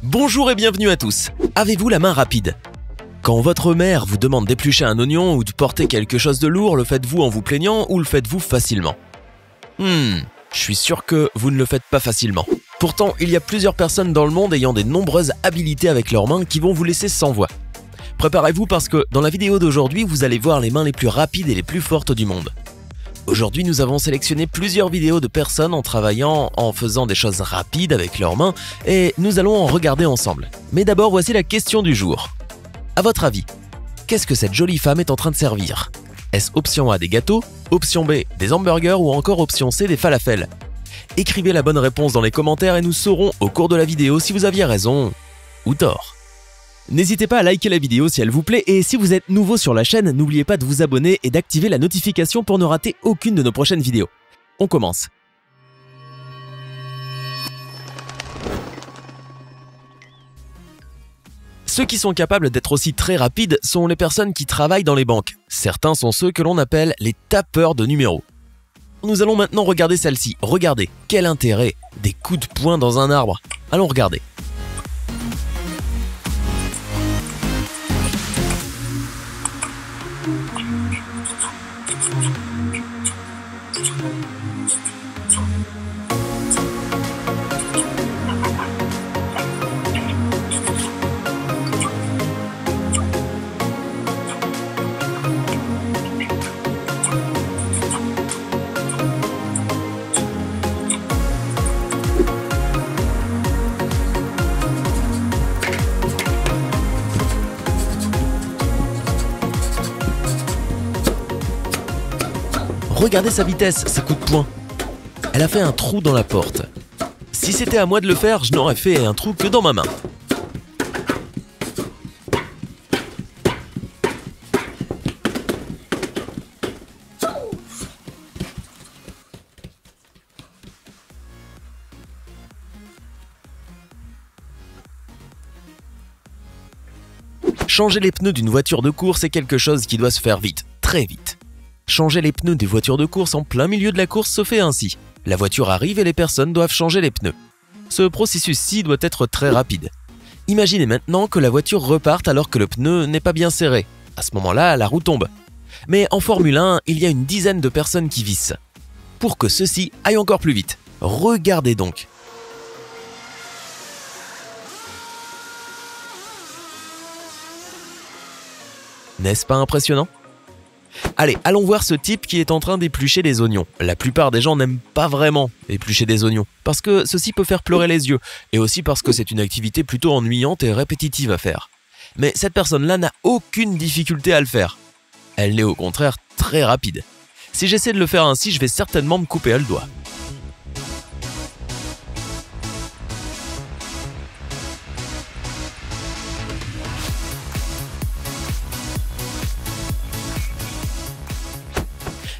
Bonjour et bienvenue à tous. Avez-vous la main rapide? Quand votre mère vous demande d'éplucher un oignon ou de porter quelque chose de lourd, le faites-vous en vous plaignant ou le faites-vous facilement? Je suis sûr que vous ne le faites pas facilement. Pourtant, il y a plusieurs personnes dans le monde ayant de nombreuses habilités avec leurs mains qui vont vous laisser sans voix. Préparez-vous parce que dans la vidéo d'aujourd'hui, vous allez voir les mains les plus rapides et les plus fortes du monde. Aujourd'hui, nous avons sélectionné plusieurs vidéos de personnes en travaillant, en faisant des choses rapides avec leurs mains et nous allons en regarder ensemble. Mais d'abord, voici la question du jour. À votre avis, qu'est-ce que cette jolie femme est en train de servir? Est-ce option A des gâteaux, option B des hamburgers ou encore option C des falafels? Écrivez la bonne réponse dans les commentaires et nous saurons au cours de la vidéo si vous aviez raison ou tort. N'hésitez pas à liker la vidéo si elle vous plaît et si vous êtes nouveau sur la chaîne, n'oubliez pas de vous abonner et d'activer la notification pour ne rater aucune de nos prochaines vidéos. On commence. Ceux qui sont capables d'être aussi très rapides sont les personnes qui travaillent dans les banques. Certains sont ceux que l'on appelle les tapeurs de numéros. Nous allons maintenant regarder celle-ci. Regardez, quel intérêt! Des coups de poing dans un arbre. Allons regarder. Regardez sa vitesse, ses coups de poing. Elle a fait un trou dans la porte. Si c'était à moi de le faire, je n'aurais fait un trou que dans ma main. Changer les pneus d'une voiture de course est quelque chose qui doit se faire vite, très vite. Changer les pneus des voitures de course en plein milieu de la course se fait ainsi. La voiture arrive et les personnes doivent changer les pneus. Ce processus-ci doit être très rapide. Imaginez maintenant que la voiture reparte alors que le pneu n'est pas bien serré. À ce moment-là, la roue tombe. Mais en Formule 1, il y a une dizaine de personnes qui vissent. Pour que ceci aille encore plus vite. Regardez donc. N'est-ce pas impressionnant? Allez, allons voir ce type qui est en train d'éplucher des oignons. La plupart des gens n'aiment pas vraiment éplucher des oignons, parce que ceci peut faire pleurer les yeux, et aussi parce que c'est une activité plutôt ennuyante et répétitive à faire. Mais cette personne-là n'a aucune difficulté à le faire. Elle l'est au contraire très rapide. Si j'essaie de le faire ainsi, je vais certainement me couper le doigt.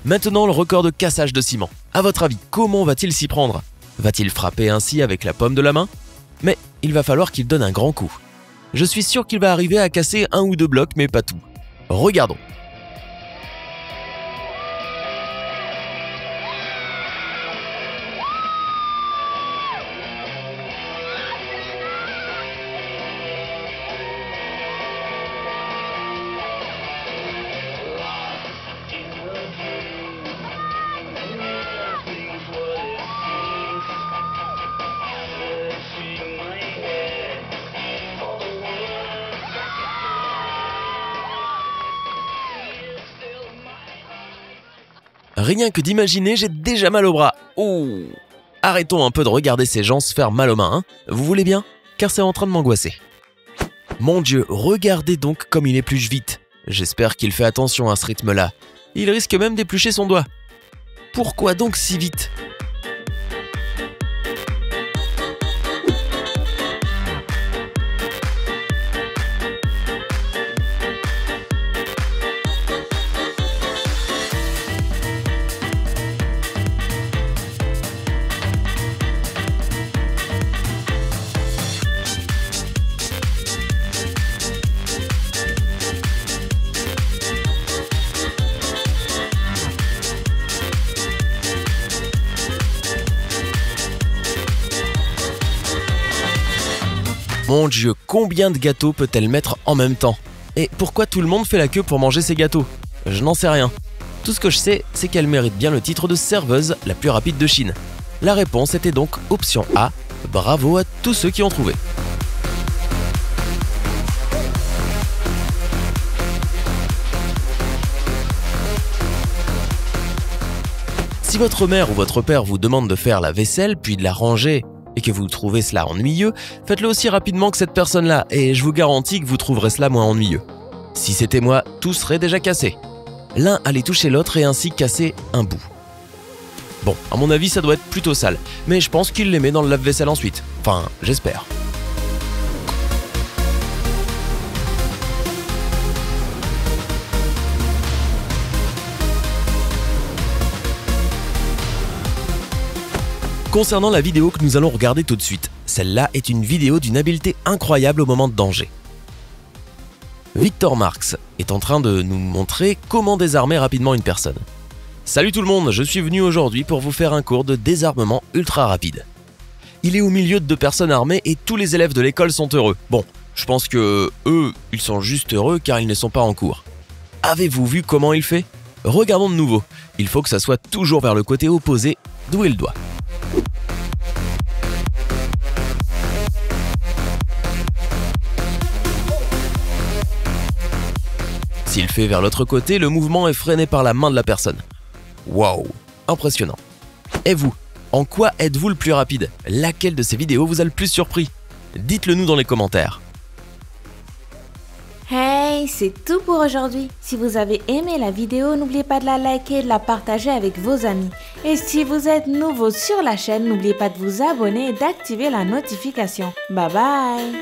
Maintenant, le record de cassage de ciment. À votre avis, comment va-t-il s'y prendre? Va-t-il frapper ainsi avec la paume de la main? Mais il va falloir qu'il donne un grand coup. Je suis sûr qu'il va arriver à casser un ou deux blocs, mais pas tout. Regardons. Rien que d'imaginer, j'ai déjà mal au bras. Oh! Arrêtons un peu de regarder ces gens se faire mal aux mains, hein? Vous voulez bien? Car c'est en train de m'angoisser. Mon Dieu, regardez donc comme il épluche vite. J'espère qu'il fait attention à ce rythme-là. Il risque même d'éplucher son doigt. Pourquoi donc si vite? Mon Dieu, combien de gâteaux peut-elle mettre en même temps? Et pourquoi tout le monde fait la queue pour manger ces gâteaux? Je n'en sais rien. Tout ce que je sais, c'est qu'elle mérite bien le titre de serveuse la plus rapide de Chine. La réponse était donc option A. Bravo à tous ceux qui ont trouvé. Si votre mère ou votre père vous demande de faire la vaisselle puis de la ranger et que vous trouvez cela ennuyeux, faites-le aussi rapidement que cette personne-là et je vous garantis que vous trouverez cela moins ennuyeux. Si c'était moi, tout serait déjà cassé. L'un allait toucher l'autre et ainsi casser un bout. Bon, à mon avis, ça doit être plutôt sale, mais je pense qu'il les met dans le lave-vaisselle ensuite. Enfin, j'espère. Concernant la vidéo que nous allons regarder tout de suite, celle-là est une vidéo d'une habileté incroyable au moment de danger. Victor Marx est en train de nous montrer comment désarmer rapidement une personne. Salut tout le monde, je suis venu aujourd'hui pour vous faire un cours de désarmement ultra rapide. Il est au milieu de 2 personnes armées et tous les élèves de l'école sont heureux. Bon, je pense que eux, ils sont juste heureux car ils ne sont pas en cours. Avez-vous vu comment il fait? Regardons de nouveau. Il faut que ça soit toujours vers le côté opposé d'où est le doigt. S'il fait vers l'autre côté, le mouvement est freiné par la main de la personne. Waouh, impressionnant. Et vous, en quoi êtes-vous le plus rapide? Laquelle de ces vidéos vous a le plus surpris? Dites-le nous dans les commentaires. Hey, c'est tout pour aujourd'hui. Si vous avez aimé la vidéo, n'oubliez pas de la liker et de la partager avec vos amis. Et si vous êtes nouveau sur la chaîne, n'oubliez pas de vous abonner et d'activer la notification. Bye bye!